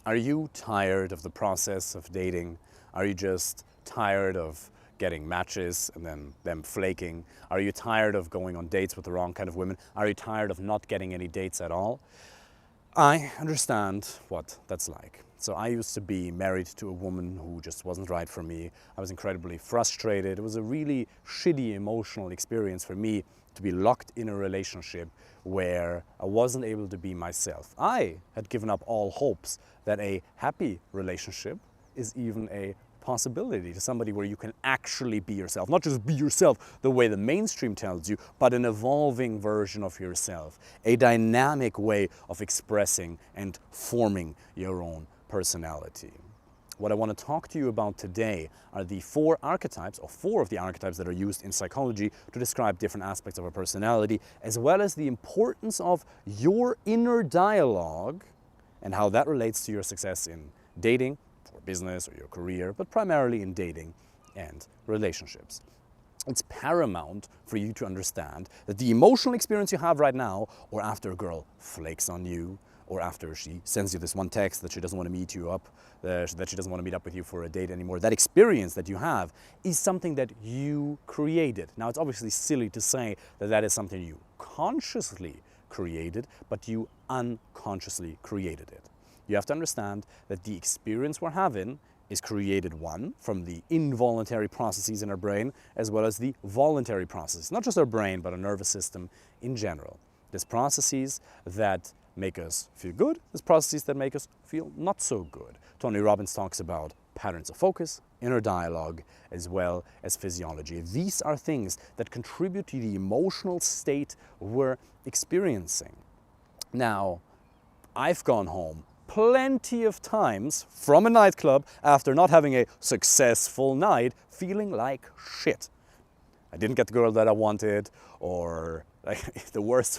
Are you tired of the process of dating? Are you just tired of getting matches and then them flaking? Are you tired of going on dates with the wrong kind of women? Are you tired of not getting any dates at all? I understand what that's like. So I used to be married to a woman who just wasn't right for me. I was incredibly frustrated. It was a really shitty emotional experience for me to be locked in a relationship where I wasn't able to be myself. I had given up all hopes that a happy relationship is even a possibility to somebody where you can actually be yourself. Not just be yourself the way the mainstream tells you, but an evolving version of yourself. A dynamic way of expressing and forming your own personality. What I want to talk to you about today are the four archetypes, or four of the archetypes that are used in psychology to describe different aspects of our personality, as well as the importance of your inner dialogue and how that relates to your success in dating, or business, or your career, but primarily in dating and relationships. It's paramount for you to understand that the emotional experience you have right now, or after a girl flakes on you, or after she sends you this one text that she doesn't want to meet you up, that she doesn't want to meet up with you for a date anymore, that experience that you have is something that you created. Now, it's obviously silly to say that that is something you consciously created, but you unconsciously created it. You have to understand that the experience we're having is created, one, from the involuntary processes in our brain, as well as the voluntary processes. Not just our brain, but our nervous system in general. There's processes that make us feel good, there's processes that make us feel not so good. Tony Robbins talks about patterns of focus, inner dialogue, as well as physiology. These are things that contribute to the emotional state we're experiencing. Now, I've gone home plenty of times from a nightclub after not having a successful night, feeling like shit. I didn't get the girl that I wanted, or like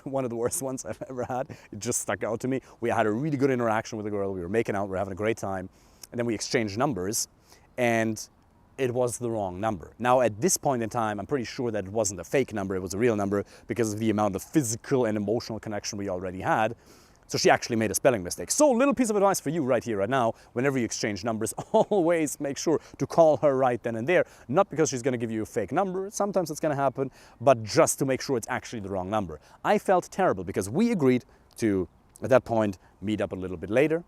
one of the worst ones I've ever had. It just stuck out to me. We had a really good interaction with the girl. We were making out, we were having a great time, and then we exchanged numbers, and it was the wrong number. Now, at this point in time, I'm pretty sure that it wasn't a fake number, it was a real number because of the amount of physical and emotional connection we already had. So she actually made a spelling mistake. So, little piece of advice for you right here, right now, whenever you exchange numbers, always make sure to call her right then and there. Not because she's gonna give you a fake number, sometimes it's gonna happen, but just to make sure it's actually the wrong number. I felt terrible because we agreed to, at that point, meet up a little bit later,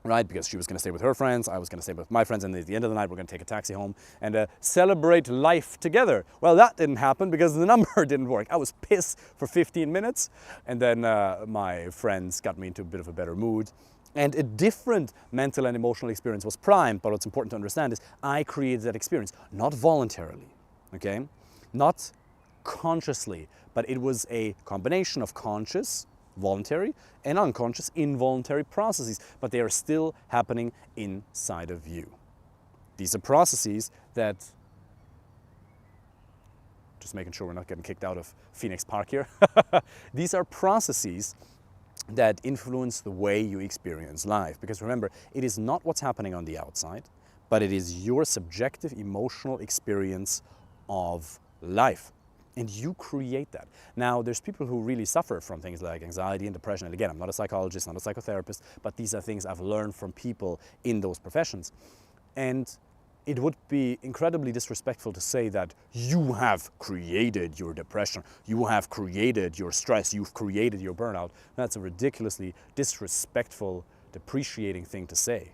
right? Because she was gonna stay with her friends, I was gonna stay with my friends, and at the end of the night, we're gonna take a taxi home and celebrate life together. Well, that didn't happen because the number didn't work. I was pissed for 15 minutes, and then my friends got me into a bit of a better mood. And a different mental and emotional experience was primed, but what's important to understand is I created that experience, not voluntarily, okay? Not consciously, but it was a combination of conscious, voluntary, and unconscious, involuntary processes, but they are still happening inside of you. These are processes that, just making sure we're not getting kicked out of Phoenix Park here. These are processes that influence the way you experience life. Because remember, it is not what's happening on the outside, but it is your subjective emotional experience of life. And you create that. Now, there's people who really suffer from things like anxiety and depression. And again, I'm not a psychologist, not a psychotherapist, but these are things I've learned from people in those professions. And it would be incredibly disrespectful to say that you have created your depression, you have created your stress, you've created your burnout. That's a ridiculously disrespectful, depreciating thing to say.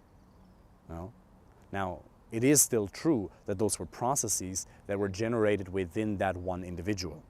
No? Now, it is still true that those were processes that were generated within that one individual.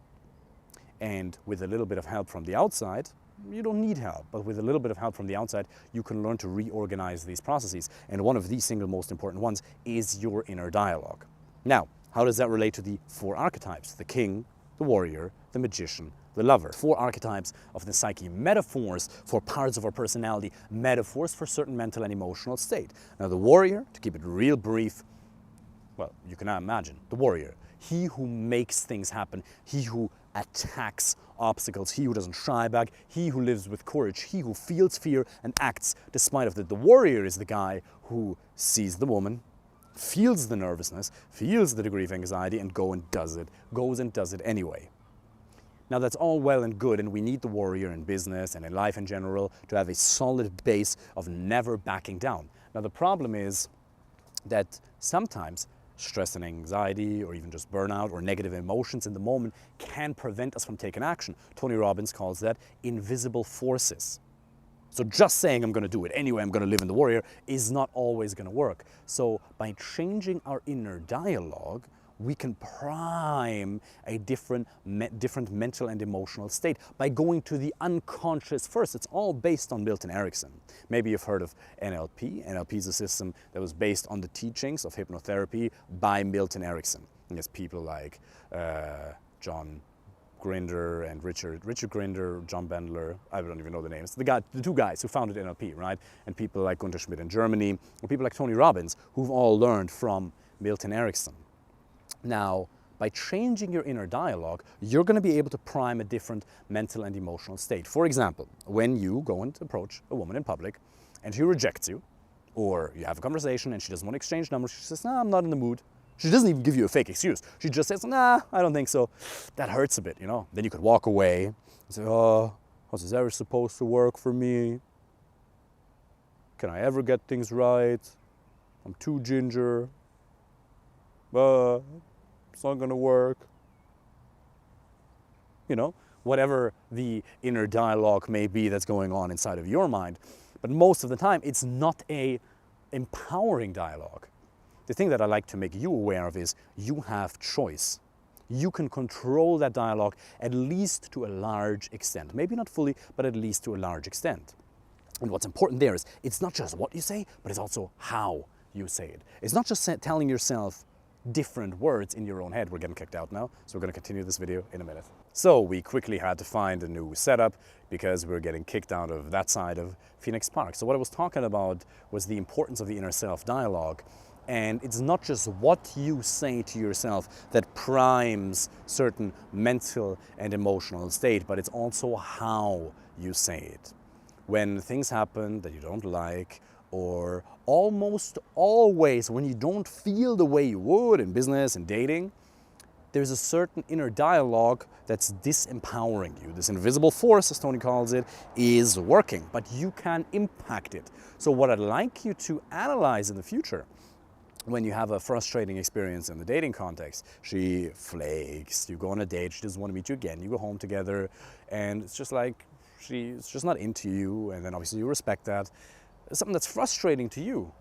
And with a little bit of help from the outside, you don't need help, but with a little bit of help from the outside, you can learn to reorganize these processes. And one of the single most important ones is your inner dialogue. Now, how does that relate to the four archetypes? The king, the warrior, the magician, the lover. Four archetypes of the psyche, metaphors for parts of our personality, metaphors for certain mental and emotional state. Now, the warrior, to keep it real brief, well, you can now imagine, the warrior, he who makes things happen, he who attacks obstacles, he who doesn't shy back, he who lives with courage, he who feels fear and acts despite of it. The warrior is the guy who sees the woman, feels the nervousness, feels the degree of anxiety, and goes and does it anyway. Now that's all well and good, and we need the warrior in business and in life in general to have a solid base of never backing down. Now the problem is that sometimes stress and anxiety, or even just burnout or negative emotions in the moment, can prevent us from taking action. Tony Robbins calls that invisible forces. So just saying I'm going to do it anyway, I'm going to live in the warrior, is not always going to work. So by changing our inner dialogue, we can prime a different mental and emotional state by going to the unconscious first. It's all based on Milton Erickson. Maybe you've heard of NLP. NLP is a system that was based on the teachings of hypnotherapy by Milton Erickson. And there's people like John Grinder and Richard Grinder, John Bendler, I don't even know the names, the two guys who founded NLP, right? And people like Gunther Schmidt in Germany, or people like Tony Robbins, who've all learned from Milton Erickson. Now, by changing your inner dialogue, you're going to be able to prime a different mental and emotional state. For example, when you go and approach a woman in public and she rejects you, or you have a conversation and she doesn't want to exchange numbers, she says, "Nah, I'm not in the mood." She doesn't even give you a fake excuse. She just says, "Nah, I don't think so." That hurts a bit, you know. Then you could walk away and say, "Oh, how's this ever supposed to work for me? Can I ever get things right? I'm too ginger. It's not gonna work." You know, whatever the inner dialogue may be that's going on inside of your mind. But most of the time, it's not a empowering dialogue. The thing that I like to make you aware of is you have choice. You can control that dialogue at least to a large extent. Maybe not fully, but at least to a large extent. And what's important there is it's not just what you say, but it's also how you say it. It's not just telling yourself different words in your own head. We're getting kicked out now, so we're going to continue this video in a minute. So we quickly had to find a new setup because we're getting kicked out of that side of Phoenix Park. So what I was talking about was the importance of the inner self dialogue. And it's not just what you say to yourself that primes certain mental and emotional state, but it's also how you say it. When things happen that you don't like, or almost always when you don't feel the way you would in business and dating, there's a certain inner dialogue that's disempowering you. This invisible force, as Tony calls it, is working, but you can impact it. So what I'd like you to analyze in the future, when you have a frustrating experience in the dating context, she flakes, you go on a date, she doesn't want to meet you again, you go home together, and it's just like she's just not into you, and then obviously you respect that. Something that's frustrating to you.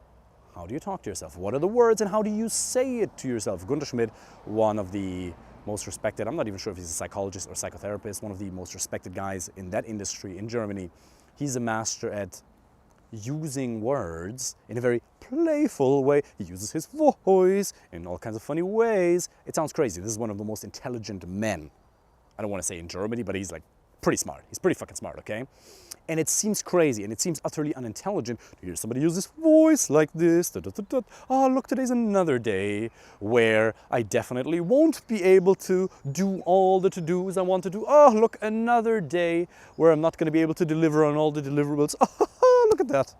How do you talk to yourself? What are the words and how do you say it to yourself? Gunther Schmidt, one of the most respected, I'm not even sure if he's a psychologist or psychotherapist, one of the most respected guys in that industry in Germany. He's a master at using words in a very playful way. He uses his voice in all kinds of funny ways. It sounds crazy. This is one of the most intelligent men. I don't want to say in Germany, but he's like pretty smart. He's pretty fucking smart, okay? And it seems crazy and it seems utterly unintelligent to hear somebody use this voice like this. Oh, look, today's another day where I definitely won't be able to do all the to-dos I want to do. Oh, look, another day where I'm not going to be able to deliver on all the deliverables. Oh, look at that.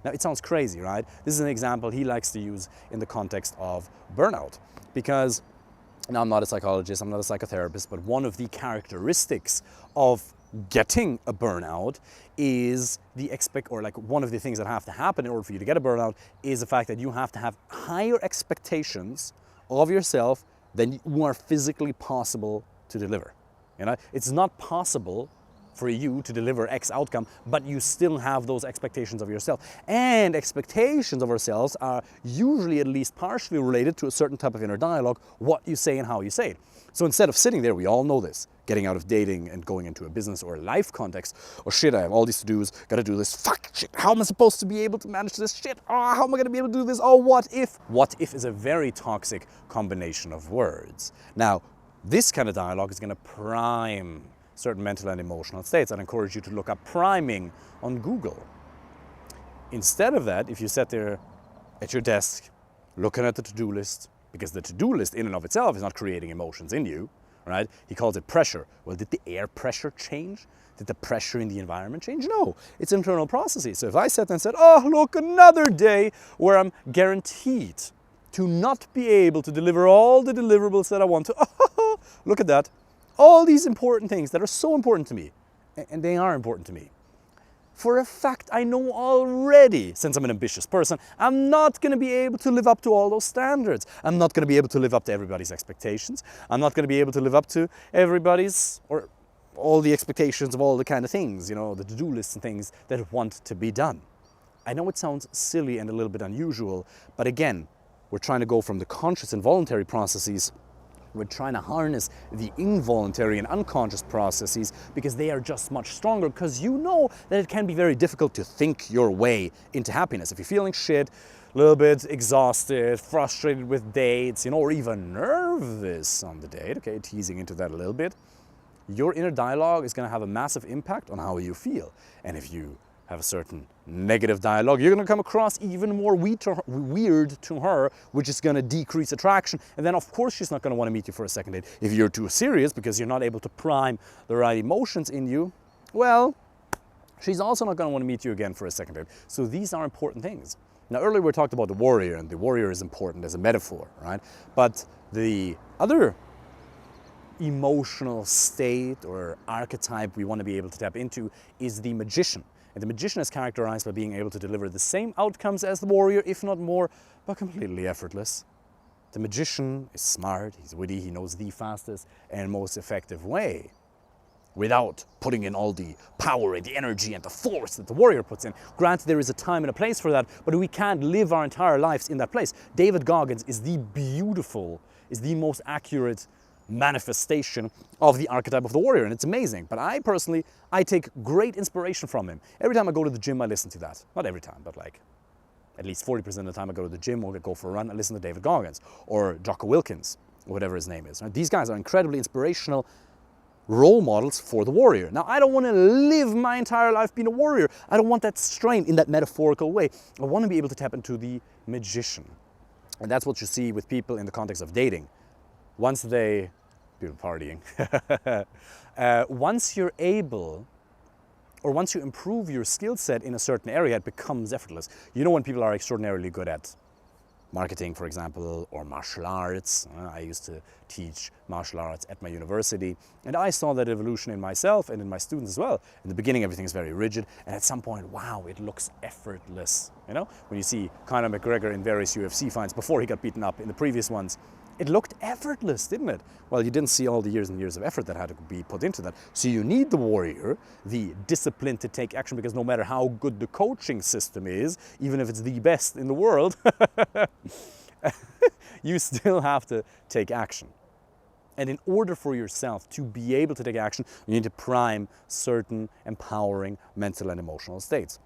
Now, it sounds crazy, right? This is an example he likes to use in the context of burnout because, now I'm not a psychologist, I'm not a psychotherapist, but one of the characteristics of getting a burnout is one of the things that have to happen in order for you to get a burnout is the fact that you have to have higher expectations of yourself than you are physically possible to deliver. You know, it's not possible for you to deliver X outcome, but you still have those expectations of yourself. And expectations of ourselves are usually at least partially related to a certain type of inner dialogue, what you say and how you say it. So instead of sitting there, we all know this, getting out of dating and going into a business or a life context, oh shit, I have all these to-dos, gotta do this, fuck, shit, how am I supposed to be able to manage this shit? Oh, how am I gonna be able to do this? Oh, what if? What if is a very toxic combination of words. Now, this kind of dialogue is gonna prime certain mental and emotional states. I'd encourage you to look up priming on Google. Instead of that, if you sat there at your desk, looking at the to-do list, because the to-do list in and of itself is not creating emotions in you, right? He calls it pressure. Well, did the air pressure change? Did the pressure in the environment change? No, it's internal processes. So if I sat there and said, oh, look, another day where I'm guaranteed to not be able to deliver all the deliverables that I want to, oh, look at that. All these important things that are so important to me, and they are important to me. For a fact, I know already, since I'm an ambitious person, I'm not going to be able to live up to all those standards. I'm not going to be able to live up to everybody's expectations. I'm not going to be able to live up to everybody's, or all the expectations of all the kind of things, you know, the to-do lists and things that want to be done. I know it sounds silly and a little bit unusual, but again, we're trying to go from the conscious and voluntary processes. We're trying to harness the involuntary and unconscious processes because they are just much stronger, because you know that it can be very difficult to think your way into happiness. If you're feeling shit, a little bit exhausted, frustrated with dates, you know, or even nervous on the date, okay, teasing into that a little bit, your inner dialogue is going to have a massive impact on how you feel. And if you have a certain negative dialogue, you're going to come across even more weird to her, which is going to decrease attraction. And then, of course, she's not going to want to meet you for a second date. If you're too serious because you're not able to prime the right emotions in you, well, she's also not going to want to meet you again for a second date. So these are important things. Now, earlier we talked about the warrior, and the warrior is important as a metaphor, right? But the other emotional state or archetype we want to be able to tap into is the magician. And the magician is characterized by being able to deliver the same outcomes as the warrior, if not more, but completely effortless. The magician is smart, he's witty, he knows the fastest and most effective way without putting in all the power and the energy and the force that the warrior puts in. Granted, there is a time and a place for that, but we can't live our entire lives in that place. David Goggins is the most accurate manifestation of the archetype of the warrior, and it's amazing. But I personally, I take great inspiration from him. Every time I go to the gym, I listen to that. Not every time, but like at least 40% of the time I go to the gym or go for a run, I listen to David Goggins or Jocko Wilkins, or whatever his name is. Right? These guys are incredibly inspirational role models for the warrior. Now, I don't want to live my entire life being a warrior. I don't want that strain in that metaphorical way. I want to be able to tap into the magician. And that's what you see with people in the context of dating. Once they people partying. Once you're able, or once you improve your skill set in a certain area, it becomes effortless. You know, when people are extraordinarily good at marketing, for example, or martial arts. I used to teach martial arts at my university, and I saw that evolution in myself and in my students as well. In the beginning, everything is very rigid, and at some point, wow, it looks effortless. You know, when you see Conor McGregor in various UFC fights before he got beaten up in the previous ones, it looked effortless, didn't it? Well, you didn't see all the years and years of effort that had to be put into that. So you need the warrior, the discipline to take action, because no matter how good the coaching system is, even if it's the best in the world, you still have to take action. And in order for yourself to be able to take action, you need to prime certain empowering mental and emotional states.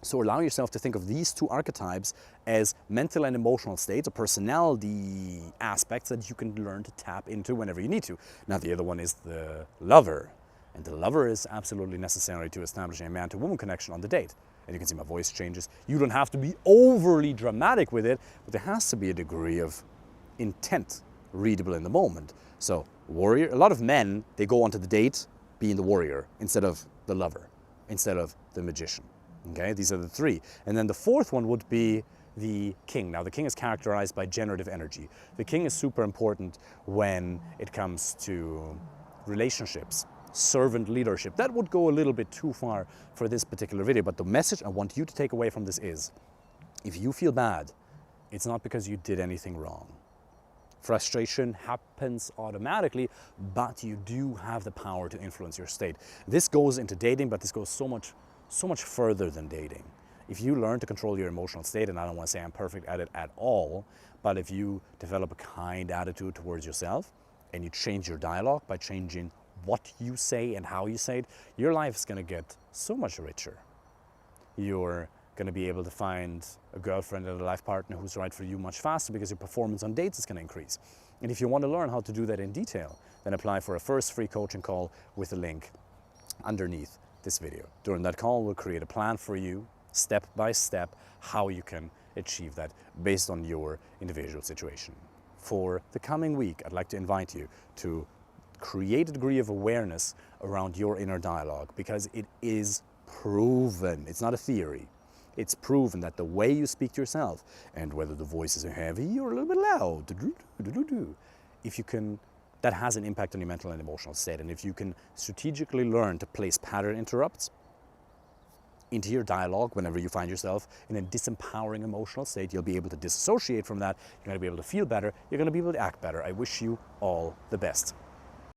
So allow yourself to think of these two archetypes as mental and emotional states, or personality aspects that you can learn to tap into whenever you need to. Now, the other one is the lover. And the lover is absolutely necessary to establishing a man-to-woman connection on the date. And you can see my voice changes. You don't have to be overly dramatic with it, but there has to be a degree of intent readable in the moment. So warrior, a lot of men, they go onto the date being the warrior instead of the lover, instead of the magician. Okay, these are the three. And then the fourth one would be the king. Now, the king is characterized by generative energy. The king is super important when it comes to relationships, servant leadership. That would go a little bit too far for this particular video, but the message I want you to take away from this is, if you feel bad, it's not because you did anything wrong. Frustration happens automatically, but you do have the power to influence your state. This goes into dating, but this goes so much further than dating. If you learn to control your emotional state, and I don't want to say I'm perfect at it at all, but if you develop a kind attitude towards yourself and you change your dialogue by changing what you say and how you say it, your life is going to get so much richer. You're going to be able to find a girlfriend and a life partner who's right for you much faster, because your performance on dates is going to increase. And if you want to learn how to do that in detail, then apply for a first free coaching call with the link underneath this video. During that call, we'll create a plan for you, step by step, how you can achieve that based on your individual situation. For the coming week, I'd like to invite you to create a degree of awareness around your inner dialogue, because it is proven. It's not a theory. It's proven that the way you speak to yourself, and whether the voices are heavy or a little bit loud, if you can that has an impact on your mental and emotional state. And if you can strategically learn to place pattern interrupts into your dialogue whenever you find yourself in a disempowering emotional state, you'll be able to disassociate from that. You're going to be able to feel better. You're going to be able to act better. I wish you all the best.